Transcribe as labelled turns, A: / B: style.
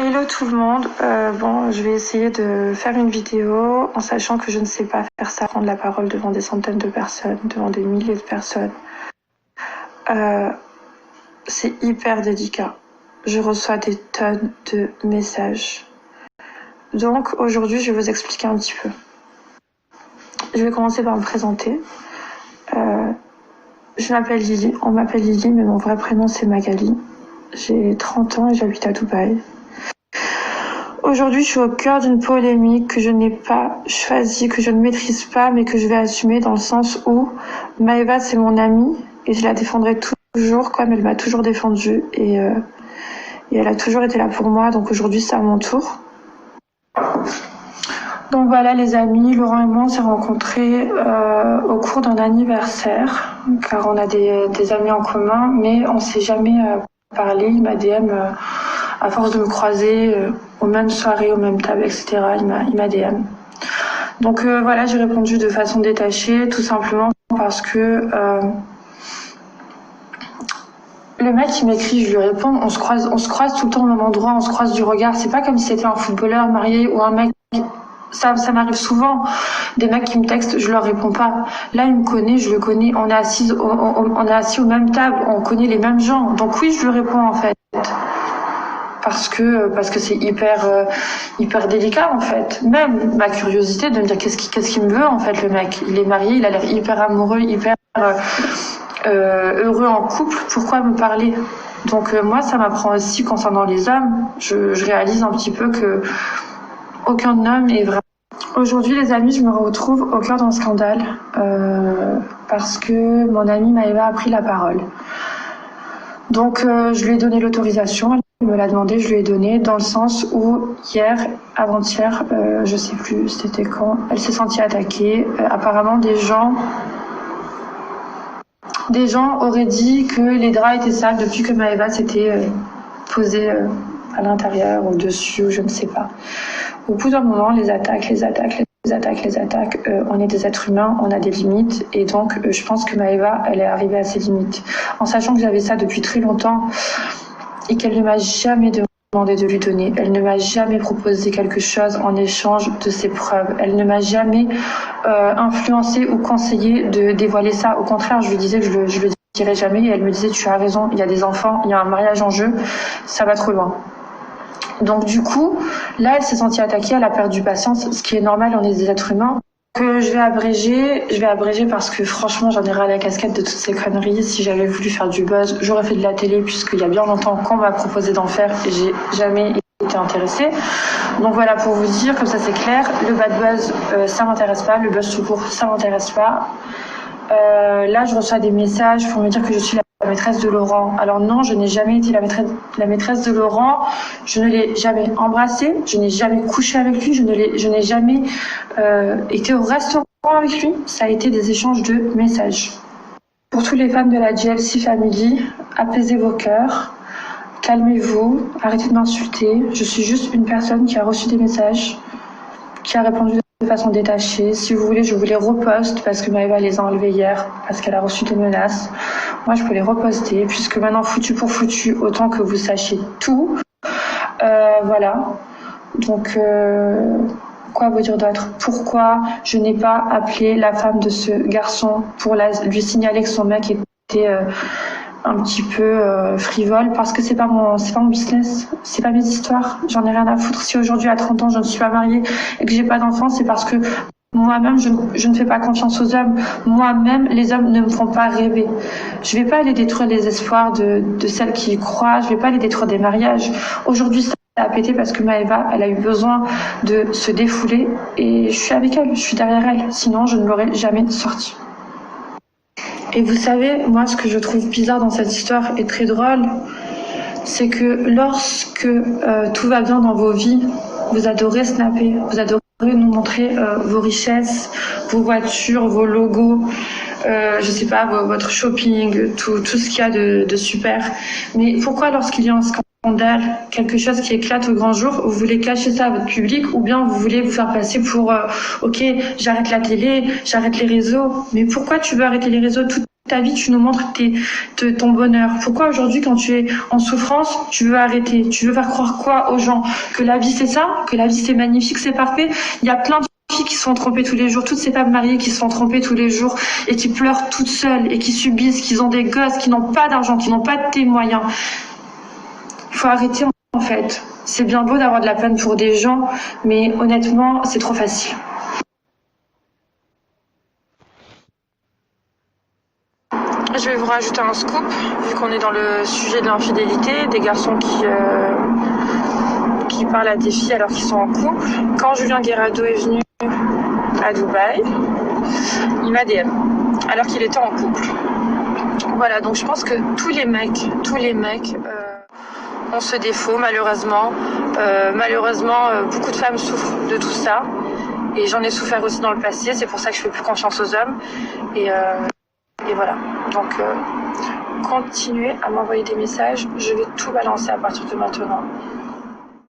A: Hello tout le monde, je vais essayer de faire une vidéo en sachant que je ne sais pas faire ça, prendre la parole devant des centaines de personnes, devant des milliers de personnes. C'est hyper délicat. Je reçois des tonnes de messages. Donc aujourd'hui, je vais vous expliquer un petit peu. Je vais commencer par me présenter. Je m'appelle Lily, on m'appelle Lily, mais mon vrai prénom c'est Magali. J'ai 30 ans et j'habite à Dubaï. Aujourd'hui, je suis au cœur d'une polémique que je n'ai pas choisie, que je ne maîtrise pas, mais que je vais assumer dans le sens où Maëva, c'est mon amie et je la défendrai toujours comme elle m'a toujours défendue et elle a toujours été là pour moi. Donc aujourd'hui, c'est à mon tour. Donc voilà les amis, Laurent et moi on s'est rencontrés au cours d'un anniversaire, car on a des amis en commun, mais on s'est jamais parlé. Il m'a DM à force de me croiser aux mêmes soirées, aux mêmes tables, etc. Il m'a DM. Donc voilà, j'ai répondu de façon détachée, tout simplement parce que le mec qui m'écrit, je lui réponds, on se croise tout le temps au même endroit, on se croise du regard. C'est pas comme si c'était un footballeur marié ou un mec. Ça m'arrive souvent, des mecs qui me textent, je leur réponds pas. Là, il me connaît, je le connais, on est assis aux mêmes tables, on connaît les mêmes gens. Donc oui, je lui réponds en fait. Parce que c'est hyper délicat en fait. Même ma curiosité de me dire qu'est-ce qu'il me veut en fait, le mec. Il est marié, il a l'air hyper amoureux, hyper heureux en couple. Pourquoi me parler? Donc moi, ça m'apprend aussi concernant les hommes. Je réalise un petit peu que aucun homme est vrai. Aujourd'hui, les amis, je me retrouve au cœur d'un scandale parce que mon amie Maëva a pris la parole. Donc, je lui ai donné l'autorisation. Elle me l'a demandé, je lui ai donné dans le sens où hier, avant-hier, je sais plus c'était quand, elle s'est sentie attaquée. Apparemment, des gens auraient dit que les draps étaient sales depuis que Maëva s'était posée à l'intérieur, au-dessus, je ne sais pas. Au bout d'un moment, les attaques, on est des êtres humains, on a des limites, et donc je pense que Maëva, elle est arrivée à ses limites. En sachant que j'avais ça depuis très longtemps, et qu'elle ne m'a jamais demandé de lui donner, elle ne m'a jamais proposé quelque chose en échange de ses preuves, elle ne m'a jamais influencé ou conseillé de dévoiler ça. Au contraire, je lui disais que je le dirais jamais, et elle me disait tu as raison, il y a des enfants, il y a un mariage en jeu, ça va trop loin. Donc du coup, là, elle s'est sentie attaquée, elle a perdu patience, ce qui est normal, on est des êtres humains. Que je vais abréger parce que franchement, j'en ai ras la casquette de toutes ces conneries. Si j'avais voulu faire du buzz, j'aurais fait de la télé, puisqu'il y a bien longtemps qu'on m'a proposé d'en faire et j'ai jamais été intéressée. Donc voilà, pour vous dire, comme ça c'est clair, le bad buzz, ça m'intéresse pas, le buzz tout court, ça m'intéresse pas. Là, je reçois des messages pour me dire que je suis la maîtresse de Laurent. Alors non, je n'ai jamais été la maîtresse de Laurent. Je ne l'ai jamais embrassé. Je n'ai jamais couché avec lui. Je n'ai jamais été au restaurant avec lui. Ça a été des échanges de messages. Pour tous les fans de la GLC Family, apaisez vos cœurs. Calmez-vous. Arrêtez de m'insulter. Je suis juste une personne qui a reçu des messages, qui a répondu de façon détachée. Si vous voulez, je vous les reposte parce que Maëva les a enlevés hier parce qu'elle a reçu des menaces. Moi, je peux les reposter puisque maintenant, foutu pour foutu, autant que vous sachiez tout. Voilà. Donc, quoi vous dire d'autre? Pourquoi je n'ai pas appelé la femme de ce garçon pour lui signaler que son mec était un petit peu frivole? Parce que c'est pas mon business, c'est pas mes histoires, j'en ai rien à foutre. Si aujourd'hui à 30 ans je ne suis pas mariée et que j'ai pas d'enfant, c'est parce que moi-même je ne fais pas confiance aux hommes. Moi-même, les hommes ne me font pas rêver. Je vais pas aller détruire les espoirs de celles qui y croient, je vais pas aller détruire des mariages. Aujourd'hui ça a pété parce que Maëva, elle a eu besoin de se défouler et je suis avec elle, je suis derrière elle, sinon je ne l'aurais jamais sortie. Et vous savez, moi, ce que je trouve bizarre dans cette histoire et très drôle, c'est que lorsque tout va bien dans vos vies, vous adorez snapper, vous adorez nous montrer vos richesses, vos voitures, vos logos, je sais pas, votre shopping, tout ce qu'il y a de super. Mais pourquoi lorsqu'il y a un scandale, quelque chose qui éclate au grand jour, vous voulez cacher ça à votre public ou bien vous voulez vous faire passer pour ok, j'arrête la télé, j'arrête les réseaux. Mais pourquoi tu veux arrêter les réseaux? Toutes ta vie, tu nous montres ton bonheur. Pourquoi aujourd'hui, quand tu es en souffrance, tu veux arrêter? Tu veux faire croire quoi aux gens? Que la vie c'est ça? Que la vie c'est magnifique, c'est parfait? Il y a plein de filles qui se font tromper tous les jours, toutes ces femmes mariées qui se font tromper tous les jours et qui pleurent toutes seules et qui subissent, qui ont des gosses, qui n'ont pas d'argent, qui n'ont pas de tes moyens. Il faut arrêter en fait. C'est bien beau d'avoir de la peine pour des gens, mais honnêtement, c'est trop facile. Je vais vous rajouter un scoop, vu qu'on est dans le sujet de l'infidélité, des garçons qui parlent à des filles alors qu'ils sont en couple. Quand Julien Guerrado est venu à Dubaï, il m'a DM, alors qu'il était en couple. Voilà, donc je pense que tous les mecs ont ce défaut, malheureusement. Beaucoup de femmes souffrent de tout ça. Et j'en ai souffert aussi dans le passé, c'est pour ça que je fais plus confiance aux hommes. Et voilà, donc continuez à m'envoyer des messages, je vais tout balancer à partir de maintenant.